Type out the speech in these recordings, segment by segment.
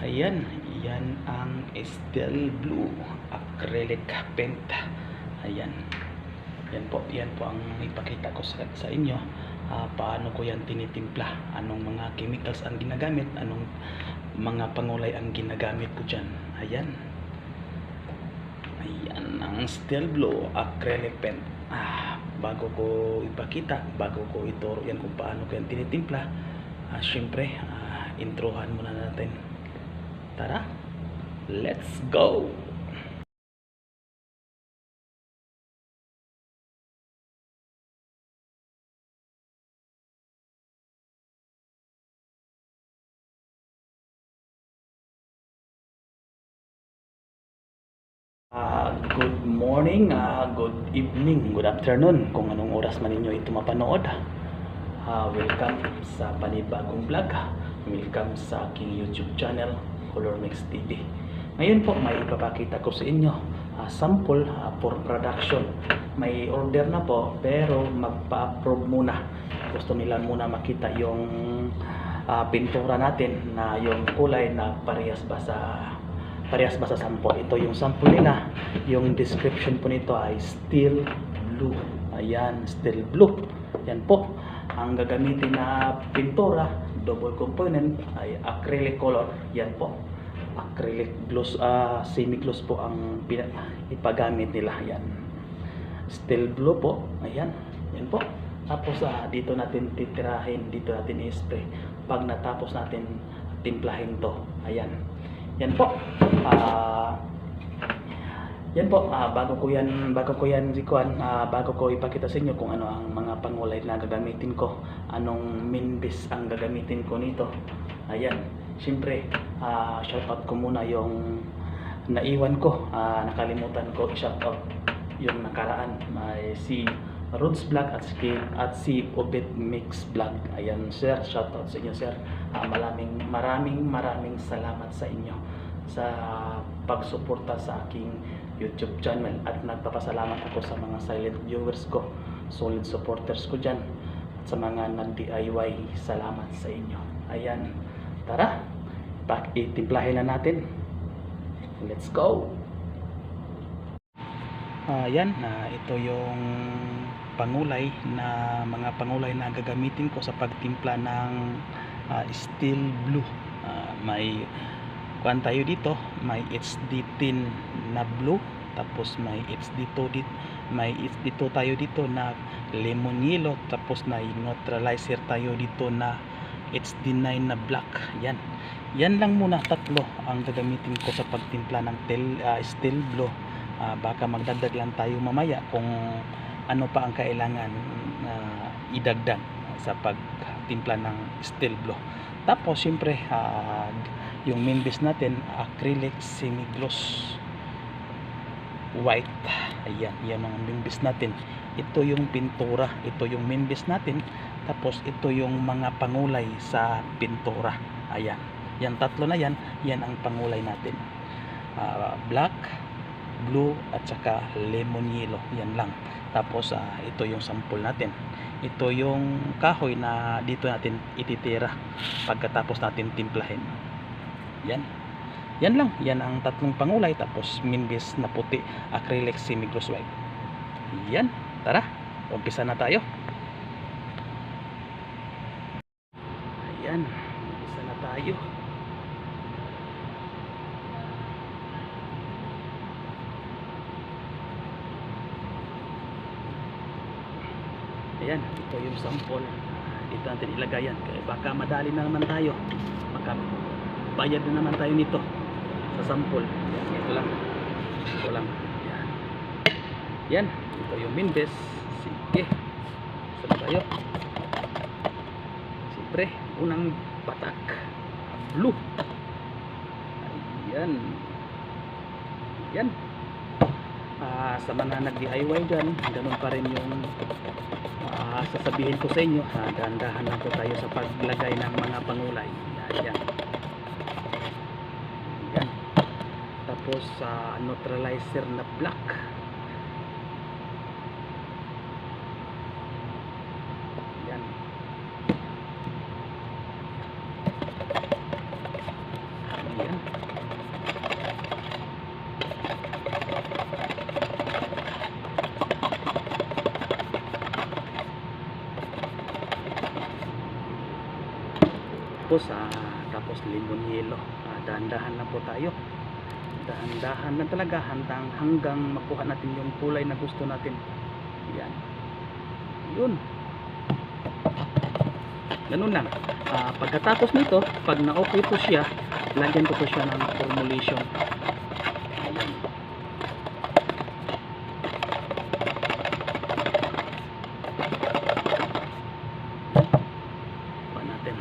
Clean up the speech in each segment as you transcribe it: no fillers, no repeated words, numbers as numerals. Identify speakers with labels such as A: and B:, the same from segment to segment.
A: Ayan, yan ang Steel Blue acrylic paint. Ayan. Yan po ang ipakita ko sa inyo. Paano ko yan tinitimpla, anong mga chemicals ang ginagamit, anong mga pangulay ang ginagamit ko dyan. Ayan. Ayan ang Steel Blue acrylic paint. Bago ko ipakita, bago ko ituro yan kung paano ko yan tinitimpla, syempre, introhan muna natin. Tara, let's go! Good morning, good evening, good afternoon kung anong oras man ninyo ito mapanood. Welcome sa panibagong vlog. Welcome sa aking YouTube channel, Color Mix TV. Ngayon po may ipapakita ko sa inyo sample for production. May order na po pero magpa-approve muna. Gusto nila muna makita yung pintura natin na yung kulay na parehas ba sa sample. Ito yung sample nila. Yung description po nito ay Steel Blue. Ayan, Steel Blue. Yan po. Ang gagamitin na pintura, double component, ay acrylic color. Yan po. Acrylic gloss, semi-gloss po ang ipagamit nila. Yan. Steel Blue po. Ayan. Yan po. Tapos dito natin titirahin, dito natin i-spray. Pag natapos natin timplahin to. Ayan. Yan po. Bago ko ipakita sa inyo kung ano ang mga pangulay na gagamitin ko, anong main base ang gagamitin ko nito. Ayan. Siyempre, shoutout ko muna yung naiwan ko, nakalimutan ko i-shoutout yung nakaraan. May si Roots Vlog at si Obet Mix Vlog. Ayan sir, shoutout sa inyo sir. Maraming salamat sa inyo sa pagsuporta sa aking YouTube channel, at nagpapasalamat ako sa mga silent viewers ko, solid supporters ko dyan, at sa mga nag-DIY, salamat sa inyo. Ayan, tara, itimplahin na natin. Let's go! Ayan, ito yung mga pangulay na gagamitin ko sa pagtimpla ng Steel Blue. May kuan tayo dito, may HD10 na blue, tapos may HD2 tayo dito na lemon yellow, tapos may neutralizer tayo dito na HD9 na black. Yan lang muna, tatlo ang gagamitin ko sa pagtimpla ng Steel Blue. Baka magdagdag lang tayo mamaya kung ano pa ang kailangan idagdag sa pagtimpla ng Steel Blue. Tapos siyempre yung main base natin, acrylic semi-gloss white. Ayan, yan ang main base natin. Ito yung pintura, ito yung main base natin. Tapos ito yung mga pangulay sa pintura. Ayan, yan tatlo na yan ang pangulay natin. Black, blue at saka lemon yellow. Yan lang. Tapos ito yung sample natin. Ito yung kahoy na dito natin ititira pagkatapos natin timplahin. Yan lang. Yan ang tatlong pangulay. Tapos main base na puti, acrylic semi-gloss white. Yan. Tara, umpisa na tayo. Ayan, umpisa na tayo. Ayan, ito yung sample. Dito natin ilagay yan. Kaya baka madali na naman tayo. Baka bayad na naman tayo nito sa sample. Yan, ito lang. Yan, ito yung main base. Sige, saan tayo? Siyempre, unang patak, blue. Ayan. Sa mga nag-DIY dyan, ganun pa rin yung sasabihin ko sa inyo. Dahan-dahan lang po tayo sa paglagay ng mga pangulay. Yan. Tapos neutralizer na black. Ayan. Tapos limon yelo. Dahan-dahan na po tayo. Dahan-dahan na talaga hanggang makuha natin yung kulay na gusto natin. Yan. Yun. Ganun lang. Pagkatapos nito, pag na-okay po siya, lagyan ko po siya ng formulation. Ayan. Pa natin.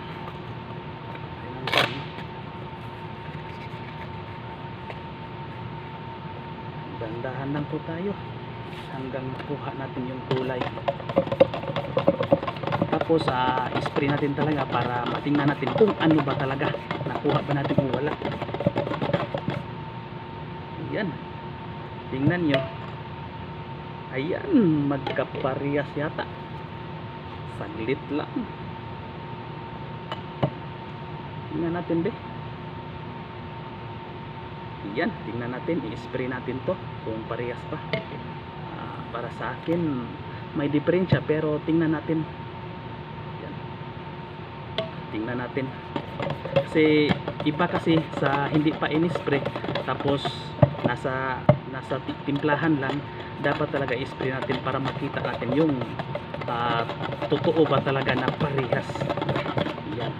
A: Dandahan lang po tayo hanggang makuha natin yung kulay. Tapos spray natin talaga para matingnan natin kung ano ba talaga, nakuha ba natin o wala. Ayan, tingnan nyo. Ayan, magkaparehas yata. Saglit lang. Tingnan natin be. Yan, tingnan natin, i-spray natin to kung parehas pa. Para sa akin may diferensya, pero tingnan natin. Yan. Tingnan natin. Kasi iba kasi sa hindi pa in-spray, tapos nasa timplahan lang, dapat talaga i-spray natin para makita natin yung totoo ba talaga na parehas. Yan.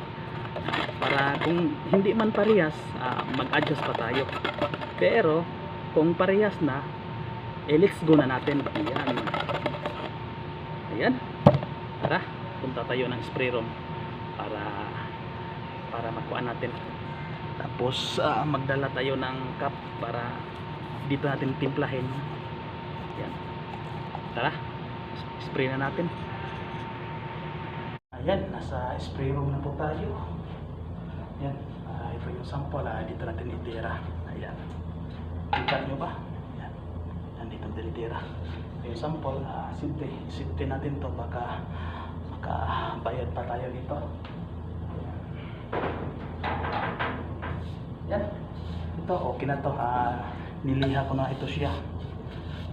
A: Para kung hindi man parehas, mag-adjust pa tayo. Pero kung parehas na, let's go na natin. Ayan. Ayan. Tara, punta tayo ng spray room para makuha natin. Tapos magdala tayo ng cup para dito natin timplahin. Ayan. Tara, spray na natin. Ayan, nasa spray room na po tayo. Ayan, ito yung sample. Dito natin itira. Ayan, kita nyo ba? Ayan, dito itira. Ito yung sample. Simple natin to, baka makabayad pa tayo dito. Ayan, ito okay na to. Niliha ko na ito siya.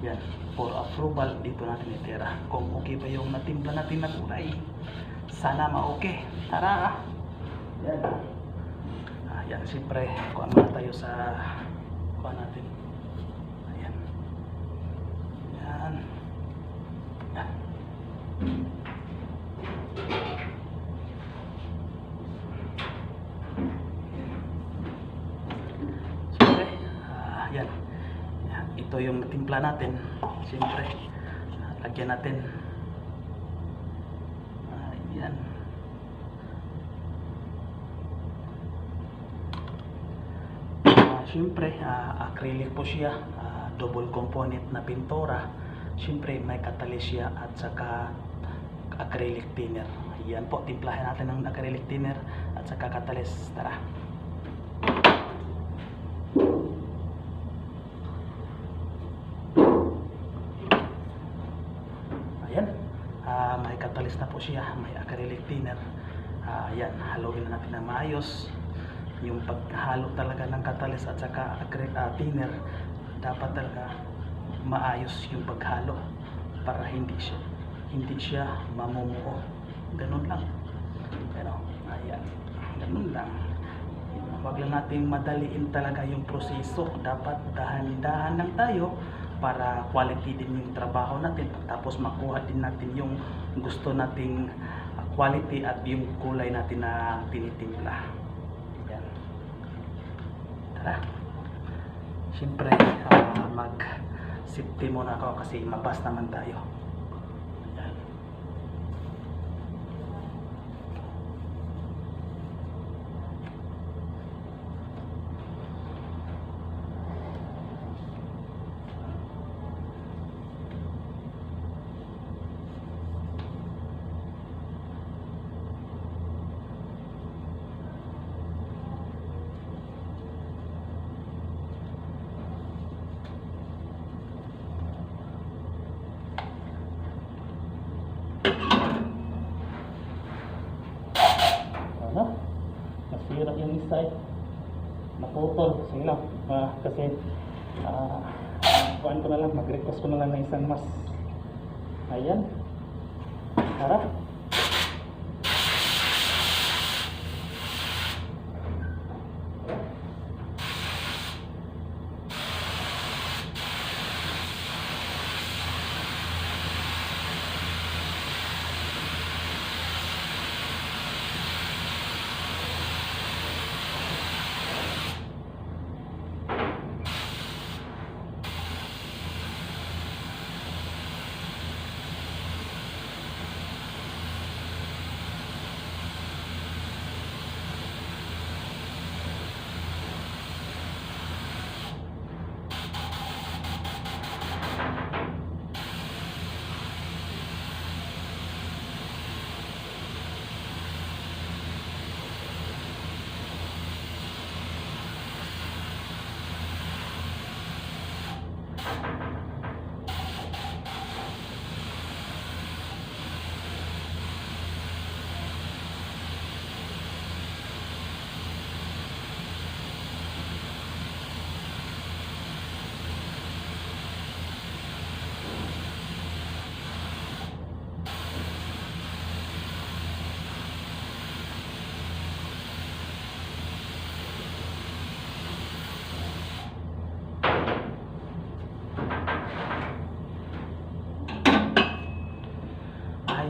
A: Ayan, for approval dito natin itira kung okay pa yung natimpla natin na kulay. Sana ma-okay. Tara. Ayan. Ayan, siyempre, kuha muna tayo sa kuha natin. Ayan. Ayan. Ayan. Siyempre, ayan. Ayan. Ito yung timpla natin. Siyempre, lagyan natin. Ayan. Siyempre, acrylic po siya, double component na pintura. Siyempre, may catalyst siya at saka acrylic thinner. Ayan po, timplahin natin ng acrylic thinner at saka catalyst. Tara. Ayan, may catalyst na po siya, may acrylic thinner. Ayan, haluin na natin ng maayos. Yung paghalo talaga ng catalyst at saka thinner, dapat talaga maayos yung paghalo para hindi siya mamumuo. Ganun lang. Pero ayan, ganun lang. Huwag lang natin madaliin talaga yung proseso. Dapat dahan-dahan lang tayo para quality din yung trabaho natin. Tapos makuha din natin yung gusto nating quality at yung kulay natin na tinitimpla. Siyempre, mag-safety muna ako kasi mabas naman tayo. Ayan. Nasira yung isa. naputol. Sige lang. Kasi kuhaan ko na lang, mag-request ko na lang ng isang mas. Ayan. Tara.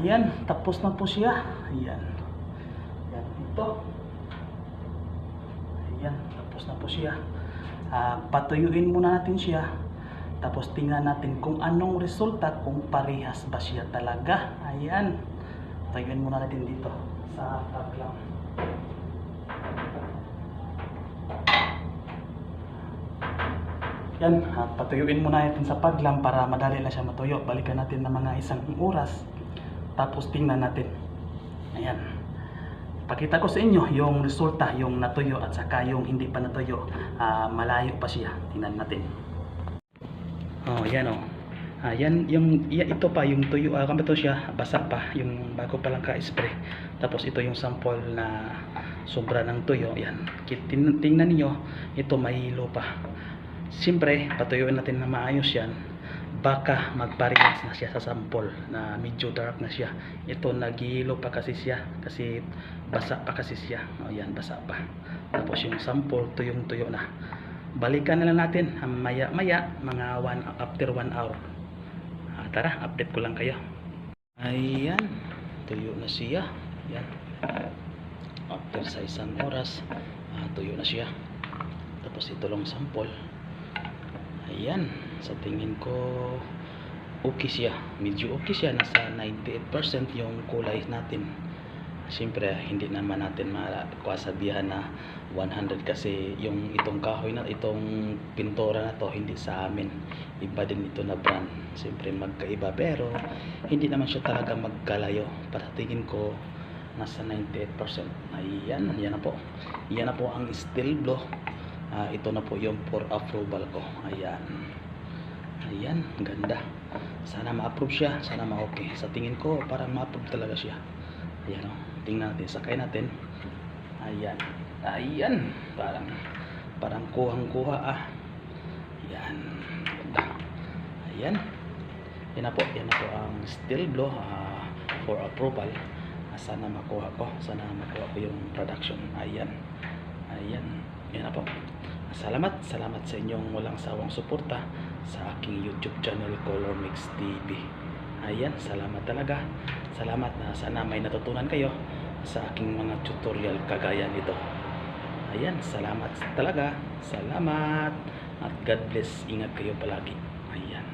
A: Ayan, tapos na po siya. Ayan. Ayan, ito. Ayan, tapos na po siya. Patuyuin muna natin siya. Tapos tingnan natin kung anong resulta, kung parehas ba siya talaga. Ayan. Patuyuin muna natin dito sa paglang. Yan, patuyuin muna natin sa paglam para madali na siya matuyo. Balikan natin ng mga 1 oras. Tapos tingnan natin. Ayan. Pakita ko sa inyo yung resulta, yung natuyo at saka yung hindi pa natuyo. Malayo pa siya. Tingnan natin. Oh, yan oh. Yan ito pa yung tuyo. Ito siya, basa pa, yung bago pa lang ka-spray. Tapos ito yung sample na sobra ng tuyo. Yan. Tingnan niyo, ito mahilo pa. Siyempre, patuyuin natin na maayos yan. Baka magparehas na siya sa sample na medyo dark na siya. Ito naghihilo pa kasi siya kasi basa pa kasi siya. O yan, basa pa. Tapos yung sample tuyong-tuyo na. Balikan na lang natin maya-maya mga after 1 hour. Tara, update ko lang kayo. Ayan, tuyo na siya. Yan. After sa 1 oras, tuyo na siya. Tapos ito lang sample. Ayan, sa tingin ko okay siya, medyo okay siya, nasa 98% yung kulay natin. Siyempre hindi naman natin makasabihan na 100 kasi yung itong kahoy na itong pintura na to hindi sa amin, iba din ito na brand. Siyempre magkaiba pero hindi naman siya talaga magkalayo. Para tingin ko nasa 98%. Ayan, yan na po. Yan na po ang steel blow. Ito na po yung for approval ko. Ayan. Ayan, ganda. Sana ma-approve siya, sana ma-okay. Sa tingin ko, parang ma-approve talaga siya. Ayan o, tingnan natin, sakay natin. Ayan. Ayan, parang kuhang-kuha Ayan. Ganda. Ayan. Yan na po ang steel blow for approval. Sana makuha ko, yung production. Ayan. Ayan. Yan na po. Salamat sa inyong walang sawang suporta sa aking YouTube channel Color Mix TV. Ayan, salamat talaga. Salamat na sana may natutunan kayo sa aking mga tutorial kagaya nito. Ayan, salamat talaga. Salamat. At God bless. Ingat kayo palagi. Ayan.